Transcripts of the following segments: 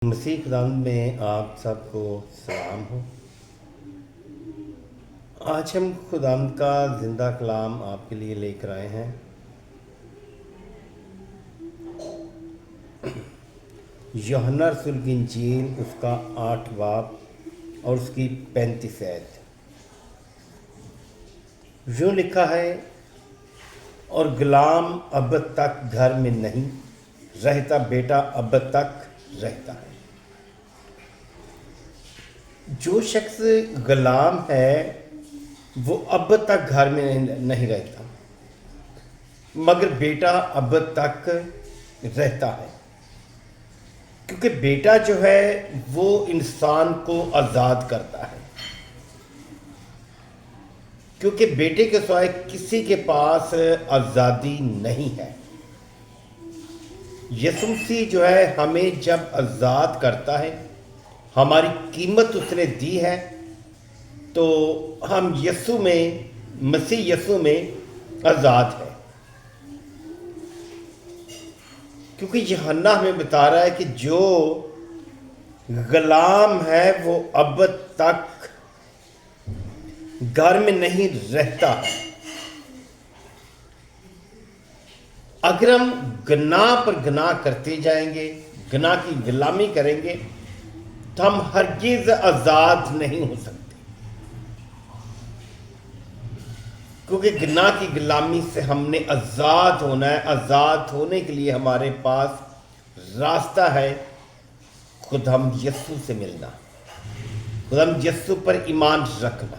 مسیح خداوند میں آپ سب کو سلام ہو۔ آج ہم خداوند کا زندہ کلام آپ کے لیے لے کر آئے ہیں۔ یوحنا رسول کی انجیل اس کا 8 باب اور اس کی 35 آیت۔ یوں لکھا ہے، اور غلام اب تک گھر میں نہیں رہتا، بیٹا اب تک رہتا ہے۔ جو شخص غلام ہے وہ اب تک گھر میں نہیں رہتا، مگر بیٹا اب تک رہتا ہے، کیونکہ بیٹا جو ہے وہ انسان کو آزاد کرتا ہے، کیونکہ بیٹے کے سوائے کسی کے پاس آزادی نہیں ہے۔ یسوع مسیح جو ہے ہمیں جب آزاد کرتا ہے، ہماری قیمت اس نے دی ہے، تو ہم یسوع میں، مسیح یسوع میں آزاد ہے۔ کیونکہ یوحنا ہمیں بتا رہا ہے کہ جو غلام ہے وہ اب تک گھر میں نہیں رہتا۔ اگر ہم گناہ پر گناہ کرتے جائیں گے، گناہ کی غلامی کریں گے، تو ہم ہرگز آزاد نہیں ہو سکتے، کیونکہ گناہ کی غلامی سے ہم نے آزاد ہونا ہے۔ آزاد ہونے کے لیے ہمارے پاس راستہ ہے، خود ہم یسوع سے ملنا، خود ہم یسوع پر ایمان رکھنا۔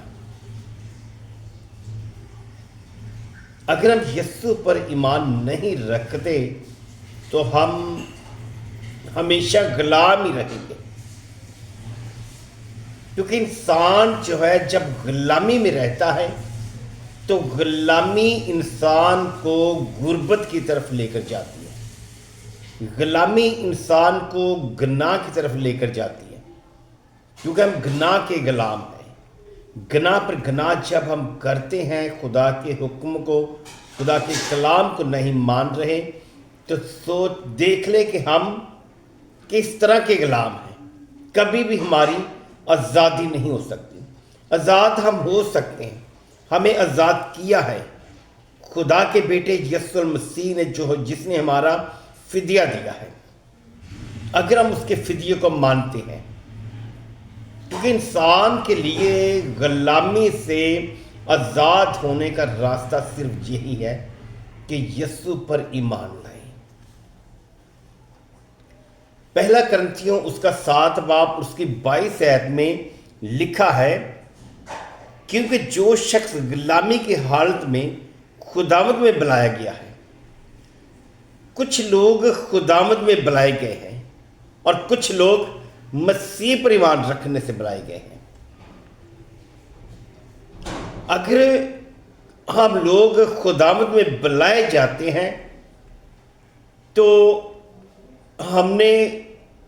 اگر ہم یسوع پر ایمان نہیں رکھتے تو ہم ہمیشہ غلام ہی رہیں گے، کیونکہ انسان جو ہے جب غلامی میں رہتا ہے تو غلامی انسان کو غربت کی طرف لے کر جاتی ہے، غلامی انسان کو گناہ کی طرف لے کر جاتی ہے، کیونکہ ہم گناہ کے غلام ہیں۔ گناہ پر گناہ جب ہم کرتے ہیں، خدا کے حکم کو، خدا کے کلام کو نہیں مان رہے، تو دیکھ لے کہ ہم کس طرح کے غلام ہیں۔ کبھی بھی ہماری آزادی نہیں ہو سکتی۔ آزاد ہم ہو سکتے ہیں، ہمیں آزاد کیا ہے خدا کے بیٹے یسوع المسیح نے، جس نے ہمارا فدیہ دیا ہے، اگر ہم اس کے فدیے کو مانتے ہیں۔ کیونکہ انسان کے لیے غلامی سے آزاد ہونے کا راستہ صرف یہی ہے کہ یسوع پر ایمان لائیں۔ پہلا کرنتھیوں اس کا 7 باب اس کی 22 آیت میں لکھا ہے، کیونکہ جو شخص غلامی کی حالت میں خداوند میں بلایا گیا ہے، کچھ لوگ خداوند میں بلائے گئے ہیں اور کچھ لوگ مسیح پر ایمان رکھنے سے بلائے گئے ہیں۔ اگر ہم لوگ خداوند میں بلائے جاتے ہیں تو ہم نے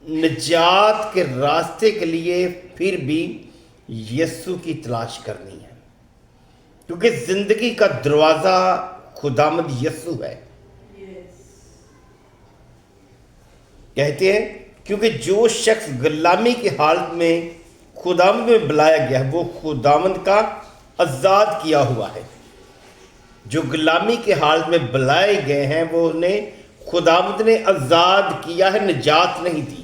نجات کے راستے کے لیے پھر بھی یسوع کی تلاش کرنی ہے، کیونکہ زندگی کا دروازہ خداوند یسوع ہے۔ کہتے ہیں، کیونکہ جو شخص غلامی کی حالت میں خداوند میں بلایا گیا ہے وہ خداوند کا آزاد کیا ہوا ہے۔ جو غلامی کی حالت میں بلائے گئے ہیں وہ انہیں خداوند نے آزاد کیا ہے، نجات نہیں دی،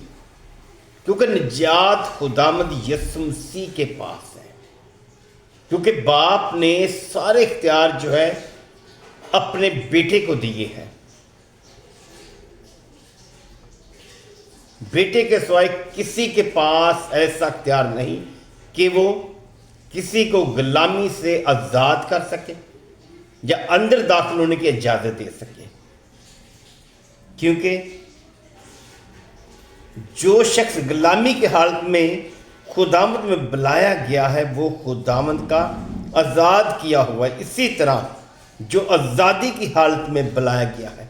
کیونکہ نجات خداوند یسوع مسیح کے پاس ہے، کیونکہ باپ نے سارے اختیار جو ہے اپنے بیٹے کو دیے ہیں۔ بیٹے کے سوائے کسی کے پاس ایسا اختیار نہیں کہ وہ کسی کو غلامی سے آزاد کر سکے یا اندر داخل ہونے کی اجازت دے سکے، کیونکہ جو شخص غلامی کی حالت میں خداوند میں بلایا گیا ہے وہ خداوند کا آزاد کیا ہوا ہے۔ اسی طرح جو آزادی کی حالت میں بلایا گیا ہے،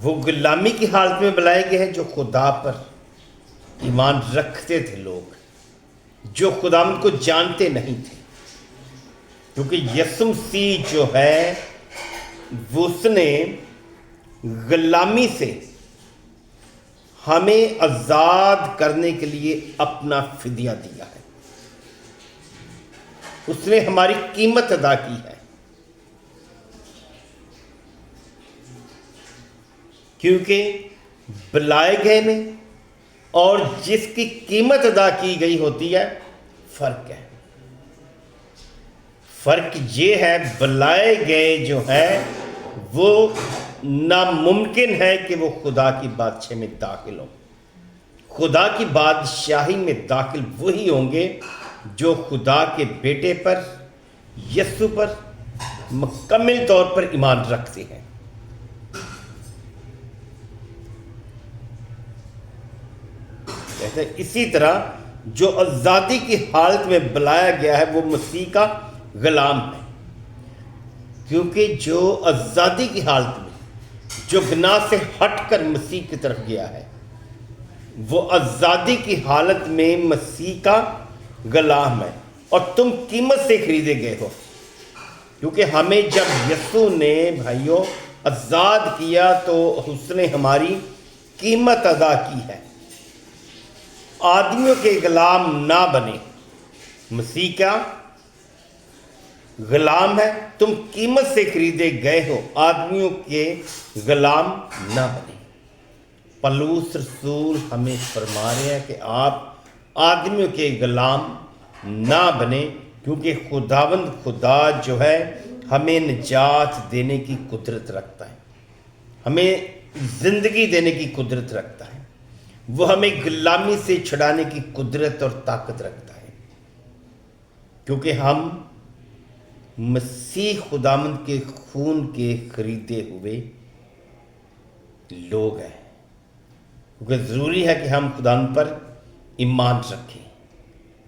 وہ غلامی کی حالت میں بلائے گئے ہیں جو خدا پر ایمان رکھتے تھے، لوگ جو خداوند کو جانتے نہیں تھے، کیونکہ یسوع مسیح جو ہے اس نے غلامی سے ہمیں آزاد کرنے کے لیے اپنا فدیہ دیا ہے، اس نے ہماری قیمت ادا کی ہے، کیونکہ بلائے گئے میں اور جس کی قیمت ادا کی گئی ہوتی ہے فرق ہے۔ فرق یہ ہے، بلائے گئے جو ہے وہ ناممکن ہے کہ وہ خدا کی بادشاہی میں داخل ہوں۔ خدا کی بادشاہی میں داخل وہی ہوں گے جو خدا کے بیٹے پر، یسوع پر مکمل طور پر ایمان رکھتے ہیں۔ اسی طرح جو آزادی کی حالت میں بلایا گیا ہے وہ مسیح کا غلام ہے، کیونکہ جو آزادی کی حالت میں، جو گناہ سے ہٹ کر مسیح کی طرف گیا ہے، وہ آزادی کی حالت میں مسیح کا غلام ہے، اور تم قیمت سے خریدے گئے ہو، کیونکہ ہمیں جب یسوع نے بھائیوں آزاد کیا تو اس نے ہماری قیمت ادا کی ہے۔ آدمیوں کے غلام نہ بنے، مسیح کا غلام ہے، تم قیمت سے خریدے گئے ہو، آدمیوں کے غلام نہ بنے۔ پولس رسول ہمیں فرما رہے ہیں کہ آپ آدمیوں کے غلام نہ بنے، کیونکہ خداوند خدا جو ہے ہمیں نجات دینے کی قدرت رکھتا ہے، ہمیں زندگی دینے کی قدرت رکھتا ہے، وہ ہمیں غلامی سے چھڑانے کی قدرت اور طاقت رکھتا ہے، کیونکہ ہم مسیح خداوند کے خون کے خریدے ہوئے لوگ ہیں۔ کیونکہ ضروری ہے کہ ہم خداوند پر ایمان رکھیں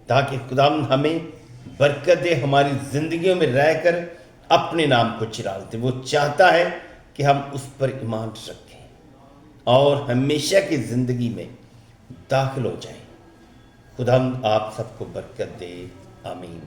تاکہ خداوند ہمیں برکت دے، ہماری زندگیوں میں رہ کر اپنے نام کو چرالتے۔ وہ چاہتا ہے کہ ہم اس پر ایمان رکھیں اور ہمیشہ کی زندگی میں داخل ہو جائیں۔ خداوند آپ سب کو برکت دے، آمین۔